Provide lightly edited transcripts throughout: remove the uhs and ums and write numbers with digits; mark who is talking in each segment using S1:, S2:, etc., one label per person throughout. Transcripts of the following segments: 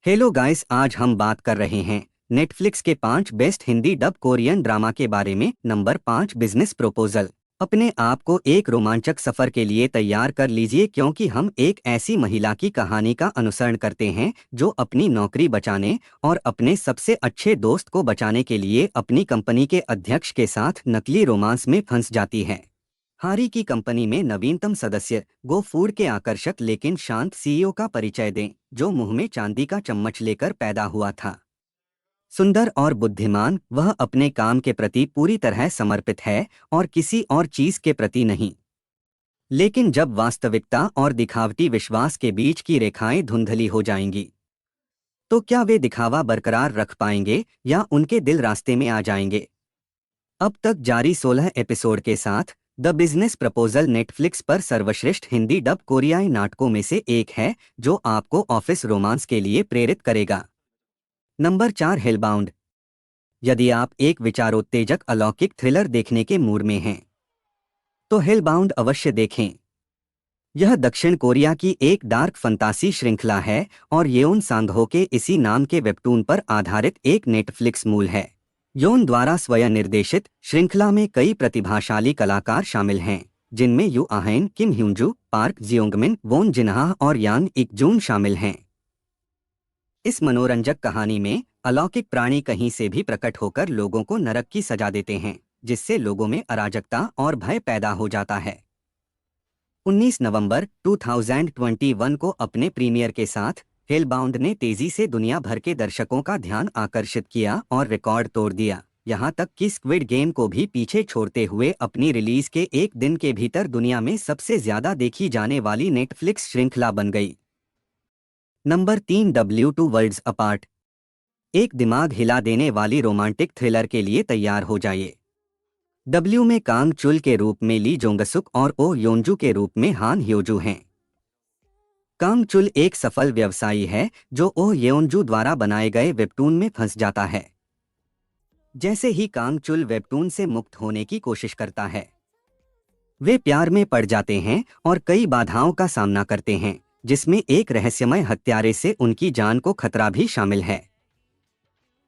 S1: Hello guys, आज हम बात कर रहे हैं नेटफ्लिक्स के 5 best Hindi dub Korean drama के बारे में। Number 5, business proposal. अपने आप को एक रोमांचक सफर के लिए तैयार कर लीजिए, क्योंकि हम एक ऐसी महिला की कहानी का अनुसरण करते हैं जो अपनी नौकरी बचाने और अपने सबसे अच्छे दोस्त को बचाने के लिए अपनी कंपनी के अध्यक्ष के साथ नकली रोमांस में फंस जाती है। हारी की कंपनी में नवीनतम सदस्य गो फूड के आकर्षक लेकिन शांत सीईओ का परिचय दें, जो मुंह में चांदी का चम्मच लेकर पैदा हुआ था। सुंदर और बुद्धिमान, वह अपने काम के प्रति पूरी तरह समर्पित है और किसी और चीज के प्रति नहीं। लेकिन जब वास्तविकता और दिखावटी विश्वास के बीच की रेखाएं धुंधली हो जाएंगी, तो क्या वे दिखावा बरकरार रख पाएंगे या उनके दिल रास्ते में आ जाएंगे? अब तक जारी 16 एपिसोड के साथ द बिजनेस प्रपोजल नेटफ्लिक्स पर सर्वश्रेष्ठ हिंदी डब कोरियाई नाटकों में से एक है, जो आपको ऑफिस रोमांस के लिए प्रेरित करेगा। नंबर 4, हिलबाउंड। यदि आप एक विचारोत्तेजक अलौकिक थ्रिलर देखने के मूड में हैं, तो हिलबाउंड अवश्य देखें। यह दक्षिण कोरिया की एक डार्क फंतासी श्रृंखला है और येउन सांगहो के इसी नाम के वेबटून पर आधारित एक नेटफ्लिक्स मूल है। योन द्वारा स्वयं निर्देशित श्रृंखला में कई प्रतिभाशाली कलाकार शामिल हैं, जिनमें यू आहेन, किम ह्यूंजू, पार्क जियोंगमिन, वोन जिन्हा और यांग इक जून शामिल हैं। इस मनोरंजक कहानी में अलौकिक प्राणी कहीं से भी प्रकट होकर लोगों को नरक की सजा देते हैं, जिससे लोगों में अराजकता और भय पैदा हो जाता है। 19 नवंबर 2021 को अपने प्रीमियर के साथ हिलबाउंड ने तेजी से दुनिया भर के दर्शकों का ध्यान आकर्षित किया और रिकॉर्ड तोड़ दिया, यहां तक कि स्क्विड गेम को भी पीछे छोड़ते हुए अपनी रिलीज के एक दिन के भीतर दुनिया में सबसे ज्यादा देखी जाने वाली नेटफ्लिक्स श्रृंखला बन गई। Number 3, W2 worlds apart. एक दिमाग हिला देने वाली रोमांटिक थ्रिलर के लिए तैयार हो जाइए। डब्ल्यू में कांग चुल के रूप में ली जोंगसुक और ओ योंजू के रूप में हान ह्योजू हैं। कांग चुल एक सफल व्यवसायी है जो ओ येओनजू द्वारा बनाए गए वेबटून में फंस जाता है। जैसे ही कांग चुल वेबटून से मुक्त होने की कोशिश करता है, वे प्यार में पड़ जाते हैं और कई बाधाओं का सामना करते हैं, जिसमें एक रहस्यमय हत्यारे से उनकी जान को खतरा भी शामिल है।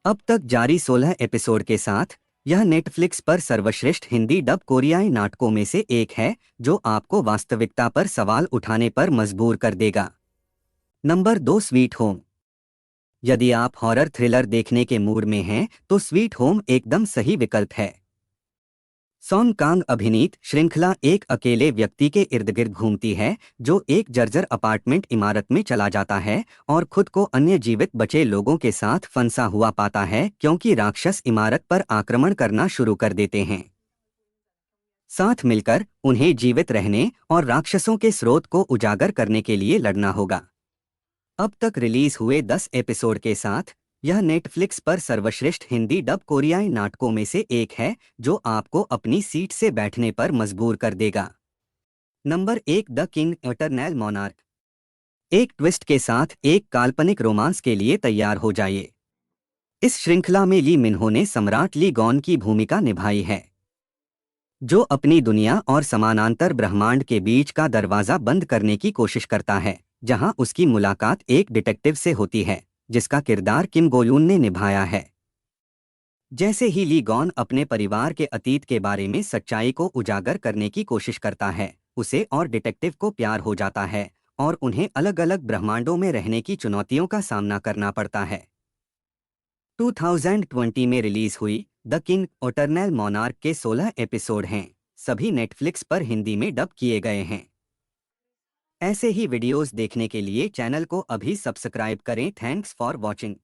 S1: अब तक जारी 16 एपिसोड के साथ यह नेटफ्लिक्स पर सर्वश्रेष्ठ हिंदी डब कोरियाई नाटकों में से एक है, जो आपको वास्तविकता पर सवाल उठाने पर मजबूर कर देगा। Number 2, sweet home. यदि आप हॉरर थ्रिलर देखने के मूड में हैं, तो स्वीट होम एकदम सही विकल्प है। सॉन्ग कांग अभिनीत श्रृंखला एक अकेले व्यक्ति के इर्द गिर्द घूमती है, जो एक जर्जर अपार्टमेंट इमारत में चला जाता है और खुद को अन्य जीवित बचे लोगों के साथ फंसा हुआ पाता है, क्योंकि राक्षस इमारत पर आक्रमण करना शुरू कर देते हैं। साथ मिलकर उन्हें जीवित रहने और राक्षसों के स्रोत को उजागर करने के लिए लड़ना होगा। अब तक रिलीज हुए 10 एपिसोड के साथ यह नेटफ्लिक्स पर सर्वश्रेष्ठ हिंदी डब कोरियाई नाटकों में से एक है, जो आपको अपनी सीट से बैठने पर मजबूर कर देगा। Number 1, the king eternal monarch. एक ट्विस्ट के साथ एक काल्पनिक रोमांस के लिए तैयार हो जाइए। इस श्रृंखला में ली मिन्हो ने सम्राट ली गॉन की भूमिका निभाई है, जो अपनी दुनिया और समानांतर ब्रह्मांड के बीच का दरवाजा बंद करने की कोशिश करता है, जहां उसकी मुलाकात एक डिटेक्टिव से होती है, जिसका किरदार किम गोयून ने निभाया है। जैसे ही ली गॉन अपने परिवार के अतीत के बारे में सच्चाई को उजागर करने की कोशिश करता है, उसे और डिटेक्टिव को प्यार हो जाता है और उन्हें अलग अलग ब्रह्मांडों में रहने की चुनौतियों का सामना करना पड़ता है। 2020 में रिलीज हुई द किंग एटर्नल मोनार्क के 16 एपिसोड हैं, सभी नेटफ्लिक्स पर हिंदी में डब किए गए हैं। ऐसे ही वीडियोस देखने के लिए चैनल को अभी सब्सक्राइब करें। Thanks for watching.